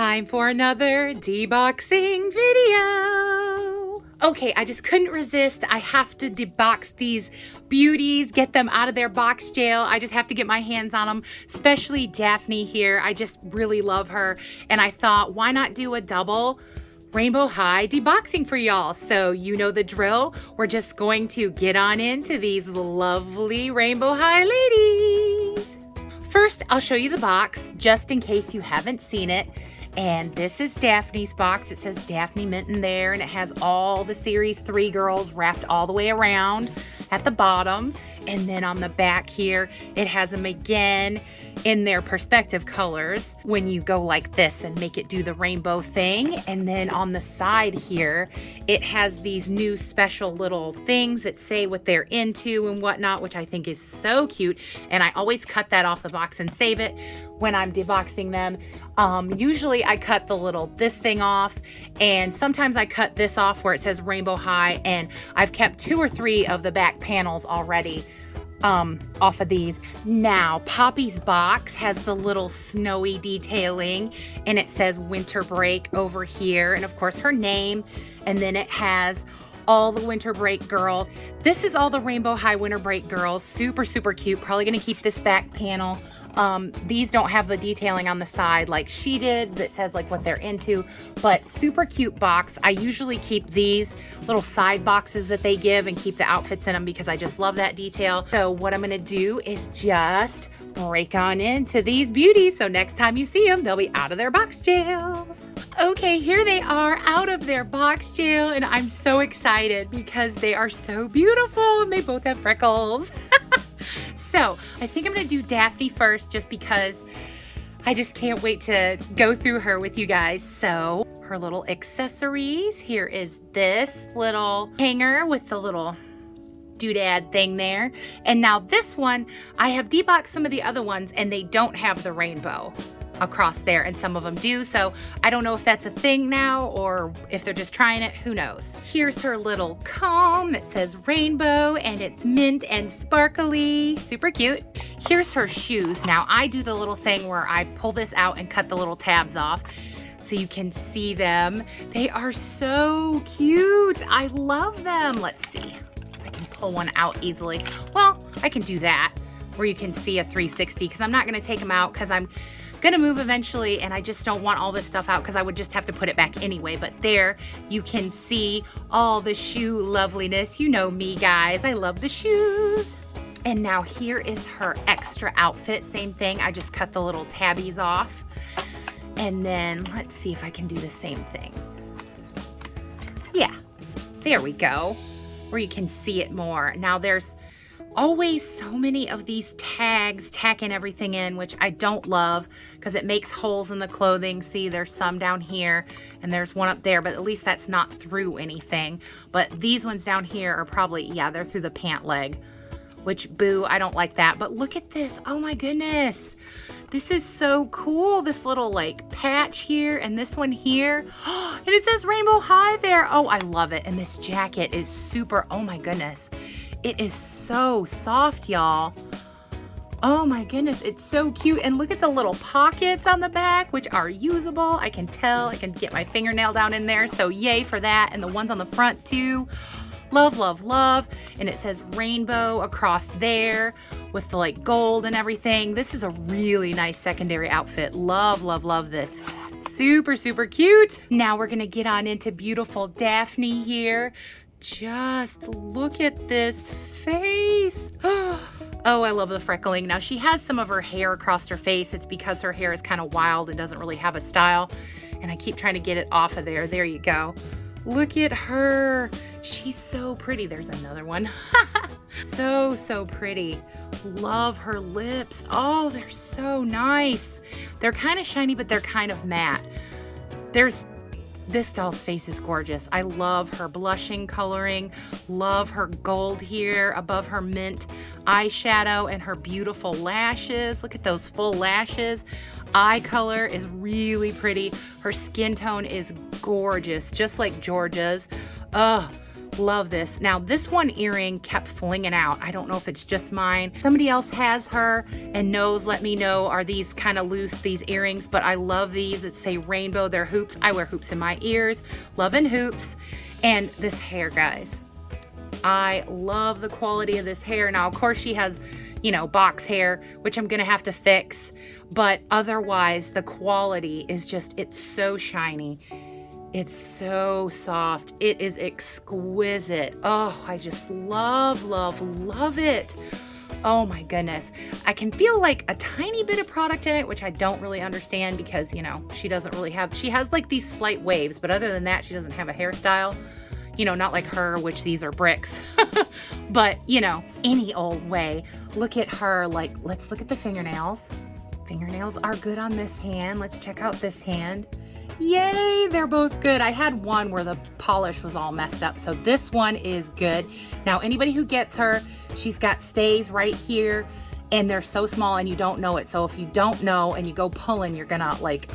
Time for another deboxing video. Okay, I just couldn't resist. I have to debox these beauties, get them out of their box jail. I just have to get my hands on them, especially Daphne here. I just really love her. And I thought, why not do a double Rainbow High deboxing for y'all? So you know the drill. We're just going to get on into these lovely Rainbow High ladies. First, I'll show you the box just in case you haven't seen it. And this is Daphne's box. It says Daphne Minton there, and it has all the Series 3 girls wrapped all the way around at the bottom. And then on the back here, it has them again in their perspective colors when you go like this and make it do the rainbow thing. And then on the side here, it has these new special little things that say what they're into and whatnot, which I think is so cute. And I always cut that off the box and save it when I'm deboxing them. Usually I cut this thing off, and sometimes I cut this off where it says Rainbow High, and I've kept 2 or 3 of the back panels already off of these. Now, Poppy's box has the little snowy detailing, and it says Winter Break over here, and of course her name, and then it has all the Winter Break girls. This is all the Rainbow High Winter Break girls. Super, super cute. Probably gonna keep this back panel. These don't have the detailing on the side like she did that says like what they're into, but super cute box. I usually keep these little side boxes that they give and keep the outfits in them because I just love that detail. So what I'm gonna do is just break on into these beauties, so next time you see them, they'll be out of their box jails. Okay, here they are out of their box jail, and I'm so excited because they are so beautiful and they both have freckles. So I think I'm gonna do Daphne first just because I just can't wait to go through her with you guys. So her little accessories, here is this little hanger with the little doodad thing there. And now this one, I have deboxed some of the other ones and they don't have the rainbow across there, and some of them do, so I don't know if that's a thing now or if they're just trying it, who knows. Here's her little comb that says rainbow, and it's mint and sparkly, super cute. Here's her shoes. Now I do the little thing where I pull this out and cut the little tabs off so you can see them. They are so cute. I love them. Let's see if I can pull one out easily. Well, I can do that where you can see a 360 because I'm not going to take them out because I'm gonna move eventually, and I just don't want all this stuff out because I would just have to put it back anyway. But there you can see all the shoe loveliness. You know me, guys, I love the shoes. And now here is her extra outfit. Same thing, I just cut the little tabbies off, and then let's see if I can do the same thing. Yeah, there we go, where you can see it more. Now there's always so many of these tags tacking everything in, which I don't love because it makes holes in the clothing. See, there's some down here and there's one up there, but at least that's not through anything. But these ones down here are probably, yeah, they're through the pant leg, which boo, I don't like that. But look at this, oh my goodness. This is so cool, this little like patch here and this one here. And it says Rainbow High there. Oh, I love it. And this jacket is super, oh my goodness. It is so soft, y'all. Oh my goodness, it's so cute. And look at the little pockets on the back, which are usable. I can tell, I can get my fingernail down in there. So yay for that. And the ones on the front too. Love, love, love. And it says rainbow across there with the like gold and everything. This is a really nice secondary outfit. Love, love, love this. Super, super cute. Now we're gonna get on into beautiful Daphne here. Just look at this face. Oh, I love the freckling. Now she has some of her hair across her face. It's because her hair is kind of wild and doesn't really have a style. And I keep trying to get it off of there. There you go. Look at her. She's so pretty. There's another one. So, so pretty. Love her lips. Oh, they're so nice. They're kind of shiny, but they're kind of matte. This doll's face is gorgeous. I love her blushing coloring, love her gold here above her mint eyeshadow, and her beautiful lashes. Look at those full lashes. Eye color is really pretty. Her skin tone is gorgeous, just like Georgia's. Oh, Love this. Now, this one earring kept flinging out. I don't know if it's just mine. Somebody else has her and knows, let me know. Are these kind of loose, these earrings? But I love these. It's a rainbow. They're hoops. I wear hoops in my ears. Loving hoops. And this hair, guys. I love the quality of this hair. Now, of course, she has, you know, box hair, which I'm going to have to fix. But otherwise, the quality is just, it's so shiny. It's so soft. It is exquisite. Oh, I just love, love, love it. Oh my goodness. I can feel like a tiny bit of product in it, which I don't really understand because, you know, she doesn't really have, she has like these slight waves, but other than that, she doesn't have a hairstyle. You know, not like her, which these are bricks. But, you know, any old way. Look at her. Like, let's look at the fingernails. Fingernails are good on this hand. Let's check out this hand. Yay, they're both good. I had one where the polish was all messed up, so this one is good. Now, anybody who gets her, she's got stays right here, and they're so small and you don't know it. So if you don't know and you go pulling, you're gonna like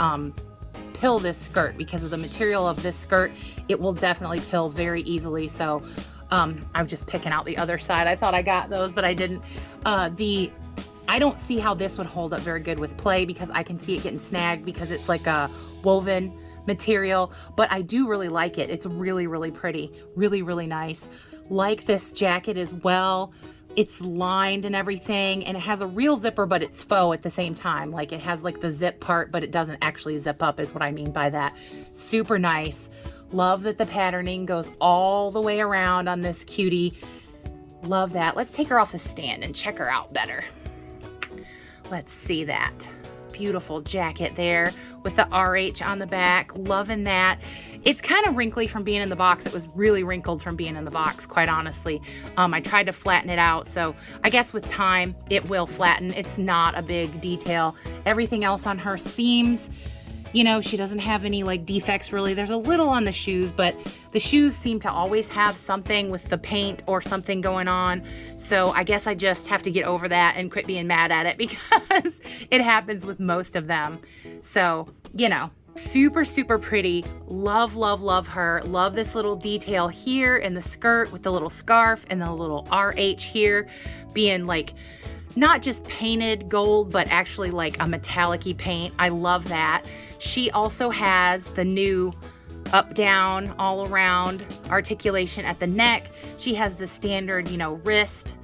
pill this skirt because of the material of this skirt. It will definitely pill very easily. So I'm just picking out the other side. I thought I got those, but I didn't. I don't see how this would hold up very good with play because I can see it getting snagged because it's like a woven material, but I do really like it. It's really, really pretty, really, really nice. Like this jacket as well. It's lined and everything, and it has a real zipper, but it's faux at the same time. Like it has like the zip part, but it doesn't actually zip up is what I mean by that. Super nice. Love that the patterning goes all the way around on this cutie. Love that. Let's take her off the stand and check her out better. Let's see that. Beautiful jacket there with the RH on the back. Loving that. It's kind of wrinkly from being in the box. It was really wrinkled from being in the box, quite honestly. I tried to flatten it out, so I guess with time it will flatten. It's not a big detail. Everything else on her seems, you know, she doesn't have any like defects really. There's a little on the shoes, but the shoes seem to always have something with the paint or something going on. So I guess I just have to get over that and quit being mad at it because it happens with most of them. So, you know, super, super pretty. Love, love, love her. Love this little detail here in the skirt with the little scarf and the little RH here being like not just painted gold, but actually like a metallic-y paint. I love that. She also has the new up, down, all around articulation at the neck. She has the standard, you know, wrist,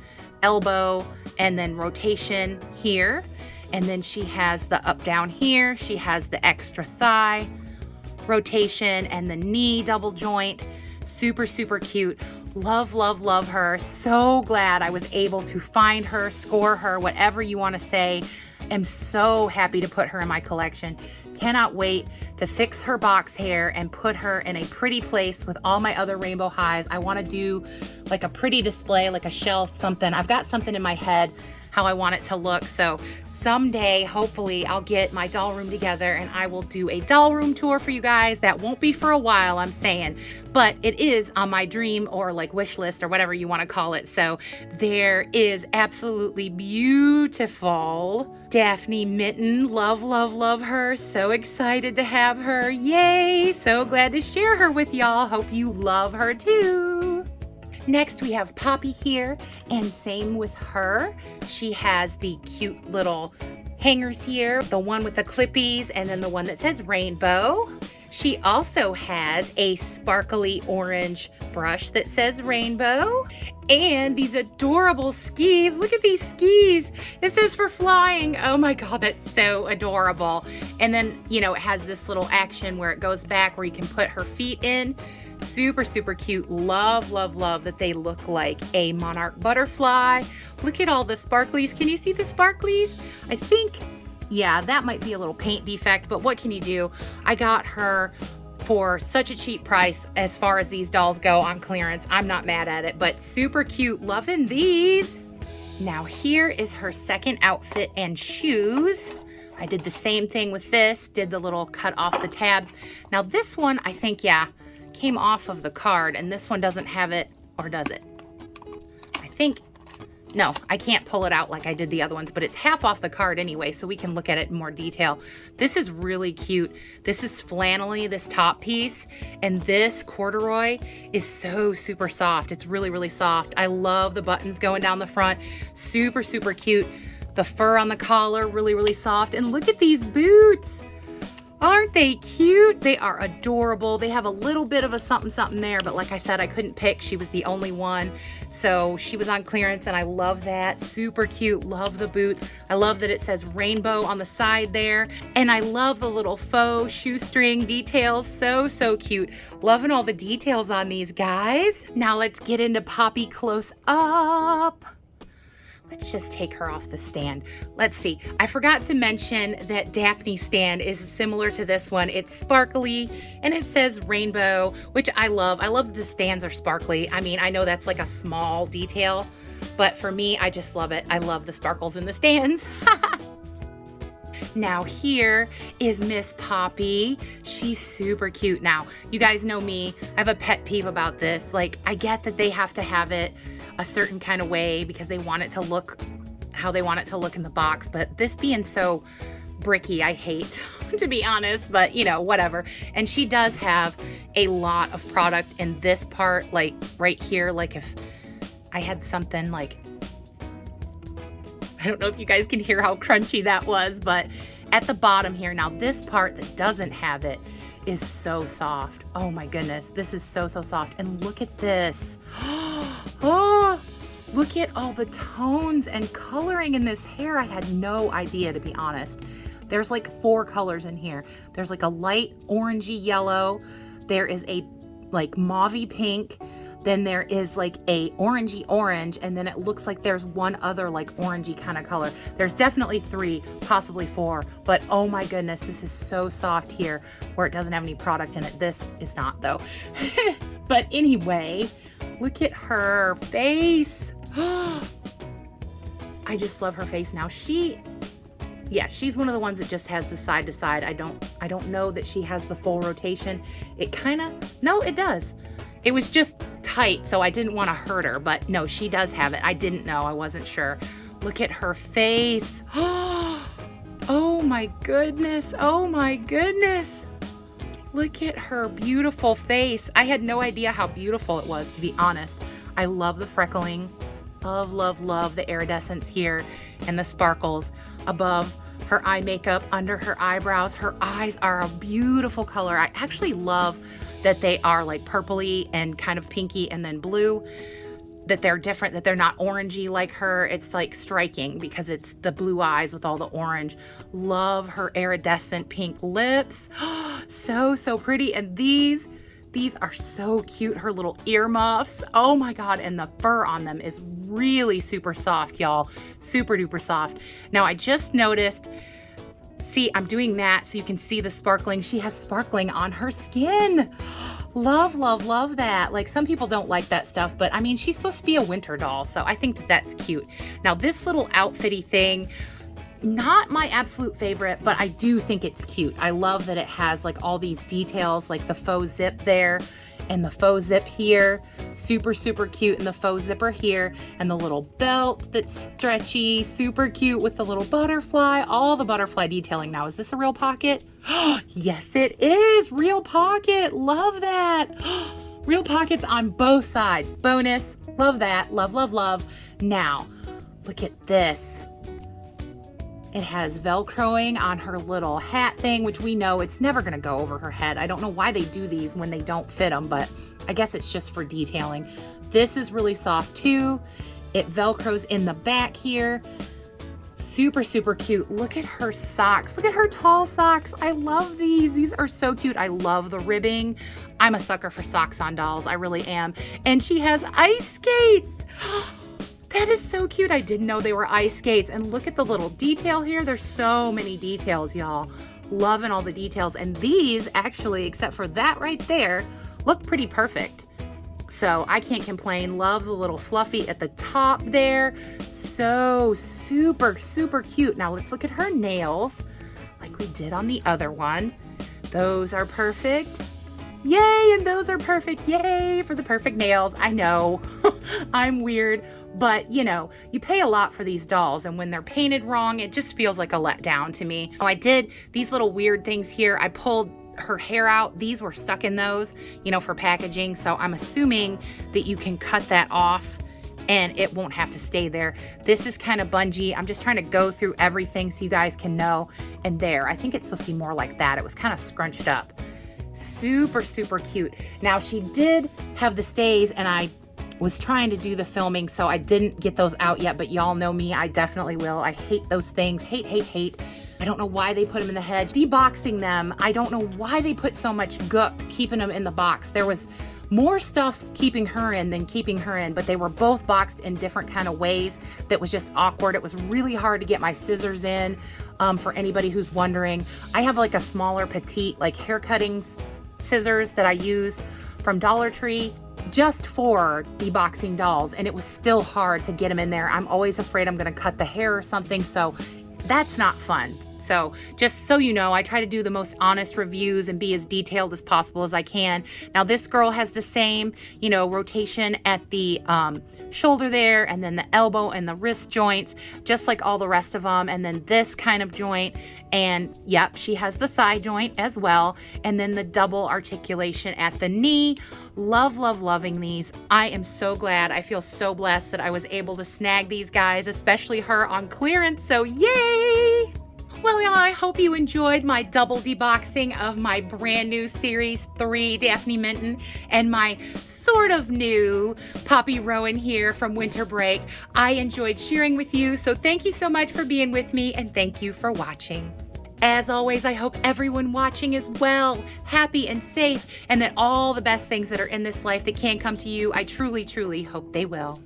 elbow, and then rotation here. And then she has the up, down here. She has the extra thigh rotation and the knee double joint. Super, super cute. Love, love, love her. So glad I was able to find her, score her, whatever you want to say. I'm so happy to put her in my collection. Cannot wait to fix her box hair and put her in a pretty place with all my other rainbow highs. I want to do like a pretty display, like a shelf, something. I've got something in my head how I want it to look. So someday, hopefully, I'll get my doll room together and I will do a doll room tour for you guys. That won't be for a while, I'm saying, but it is on my dream or like wish list or whatever you want to call it. So there is absolutely beautiful Daphne Minton. Love, love, love her. So excited to have her. Yay! So glad to share her with y'all. Hope you love her too. Next, we have Poppy here, and same with her. She has the cute little hangers here, the one with the clippies, and then the one that says rainbow. She also has a sparkly orange brush that says rainbow, and these adorable skis. Look at these skis. It says for flying. Oh my God, that's so adorable. And then, you know, it has this little action where it goes back where you can put her feet in. Super, super cute. Love, love, love that they look like a monarch butterfly. Look at all the sparklies. Can you see the sparklies? I think, yeah, that might be a little paint defect, but what can you do? I got her for such a cheap price as far as these dolls go on clearance. I'm not mad at it, but super cute. Loving these. Now here is her second outfit and shoes. I did the same thing with this, did the little cut off the tabs. Now this one, I think, yeah, came off of the card, and this one doesn't have it, or does it? I think No, I can't pull it out like I did the other ones, but it's half off the card anyway, so we can look at it in more detail. This is really cute. This is flannelly, this top piece, and this corduroy is so super soft. It's really, really soft. I love the buttons going down the front. Super, super cute. The fur on the collar, really, really soft. And look at these boots. Aren't they cute? They are adorable. They have a little bit of a something something there, but like I said, I couldn't pick. She was the only one. So she was on clearance and I love that. Super cute. Love the boots. I love that it says rainbow on the side there. And I love the little faux shoestring details. So, so cute. Loving all the details on these guys. Now let's get into Poppy close up. Let's just take her off the stand. Let's see. I forgot to mention that Daphne's stand is similar to this one. It's sparkly and it says rainbow, which I love. I love that the stands are sparkly. I mean, I know that's like a small detail, but for me, I just love it. I love the sparkles in the stands. Now here is Miss Poppy. She's super cute. Now, you guys know me. I have a pet peeve about this. Like, I get that they have to have it a certain kind of way because they want it to look how they want it to look in the box. But this being so bricky, I hate, to be honest, but you know, whatever. And she does have a lot of product in this part, like right here. Like if I had something like, I don't know if you guys can hear how crunchy that was, but at the bottom here, now this part that doesn't have it is so soft. Oh my goodness, this is so, so soft. And look at this. Oh, look at all the tones and coloring in this hair. I had no idea, to be honest. There's like 4 colors in here. There's like a light orangey yellow. There is a like mauvey pink. Then there is like a orangey orange. And then it looks like there's one other like orangey kind of color. There's definitely 3, possibly 4. But oh my goodness, this is so soft here where it doesn't have any product in it. This is not though. But anyway, look at her face. I just love her face now. She's one of the ones that just has the side to side. I don't know that she has the full rotation. It kind of, no, it does. It was just tight, so I didn't want to hurt her, but no, she does have it. I didn't know. I wasn't sure. Look at her face. Oh my goodness. Oh my goodness. Look at her beautiful face. I had no idea how beautiful it was, to be honest. I love the freckling. Love, love, love the iridescence here and the sparkles above her eye makeup, under her eyebrows. Her eyes are a beautiful color. I actually love that they are like purpley and kind of pinky and then blue, that they're different, that they're not orangey like her. It's like striking because it's the blue eyes with all the orange. Love her iridescent pink lips. So, so pretty. And these are so cute. Her little earmuffs. Oh my God. And the fur on them is really super soft, y'all. Super duper soft. Now I just noticed, see, I'm doing that so you can see the sparkling. She has sparkling on her skin. Love, love, love that. Like some people don't like that stuff, but I mean, she's supposed to be a winter doll, so I think that that's cute. Now this little outfitty thing, not my absolute favorite, but I do think it's cute. I love that it has like all these details, like the faux zip there and the faux zip here. Super, super cute. And the faux zipper here and the little belt that's stretchy, super cute with the little butterfly, all the butterfly detailing. Now, is this a real pocket? Yes, it is. Real pocket. Love that. Real pockets on both sides. Bonus. Love that. Love, love, love. Now, look at this. It has Velcroing on her little hat thing, which we know it's never going to go over her head. I don't know why they do these when they don't fit them, but I guess it's just for detailing. This is really soft too. It Velcros in the back here. Super, super cute. Look at her socks. Look at her tall socks. I love these. These are so cute. I love the ribbing. I'm a sucker for socks on dolls. I really am. And she has ice skates. That is so cute. I didn't know they were ice skates. And look at the little detail here. There's so many details, y'all. Loving all the details. And these actually, except for that right there, look pretty perfect. So I can't complain. Love the little fluffy at the top there. So super, super cute. Now let's look at her nails like we did on the other one. Those are perfect. Yay, and those are perfect. Yay for the perfect nails. I know I'm weird, but you know, you pay a lot for these dolls, and when they're painted wrong, it just feels like a letdown to me. I did these little weird things here. I pulled her hair out. These were stuck in those, you know, for packaging. So I'm assuming that you can cut that off and it won't have to stay there. This is kind of bungee. I'm just trying to go through everything so you guys can know. And there, I think it's supposed to be more like that. It was kind of scrunched up. Super, super cute. Now she did have the stays, and I was trying to do the filming, so I didn't get those out yet, but y'all know me, I definitely will. I hate those things. Hate, hate, hate. I don't know why they put them in the hedge. Deboxing them, I don't know why they put so much gook keeping them in the box. There was more stuff keeping her in than keeping her in, but they were both boxed in different kind of ways that was just awkward. It was really hard to get my scissors in, for anybody who's wondering. I have like a smaller petite like hair cutting scissors that I use from Dollar Tree just for deboxing dolls, and it was still hard to get them in there. I'm always afraid I'm gonna cut the hair or something, so that's not fun. So just so you know, I try to do the most honest reviews and be as detailed as possible as I can. Now this girl has the same, you know, rotation at the shoulder there, and then the elbow and the wrist joints, just like all the rest of them. And then this kind of joint, and yep, she has the thigh joint as well. And then the double articulation at the knee. Love, love, loving these. I am so glad. I feel so blessed that I was able to snag these guys, especially her on clearance. So yay! Well, y'all, I hope you enjoyed my double deboxing of my brand new Series 3 Daphne Minton and my sort of new Poppy Rowan here from winter break. I enjoyed sharing with you, so thank you so much for being with me, and thank you for watching. As always, I hope everyone watching is well, happy, and safe, and that all the best things that are in this life that can come to you, I truly, truly hope they will.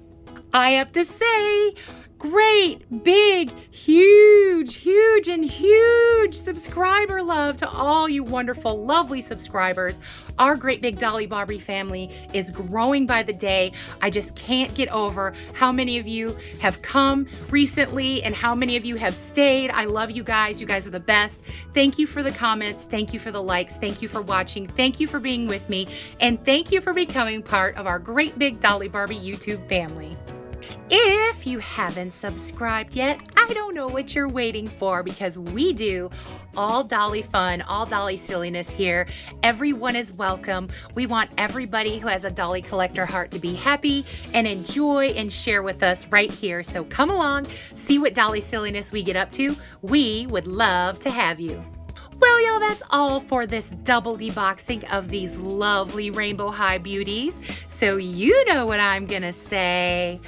I have to say, great, big, huge, huge, and huge subscriber love to all you wonderful, lovely subscribers. Our great big Dolly Barbie family is growing by the day. I just can't get over how many of you have come recently and how many of you have stayed. I love you guys. You guys are the best. Thank you for the comments. Thank you for the likes. Thank you for watching. Thank you for being with me. And thank you for becoming part of our great big Dolly Barbie YouTube family. If you haven't subscribed yet, I don't know what you're waiting for, because we do all Dolly fun, all Dolly silliness here. Everyone is welcome. We want everybody who has a Dolly collector heart to be happy and enjoy and share with us right here. So come along, see what Dolly silliness we get up to. We would love to have you. Well, y'all, that's all for this double deboxing of these lovely Rainbow High beauties. So you know what I'm gonna say.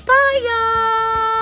Bye, y'all!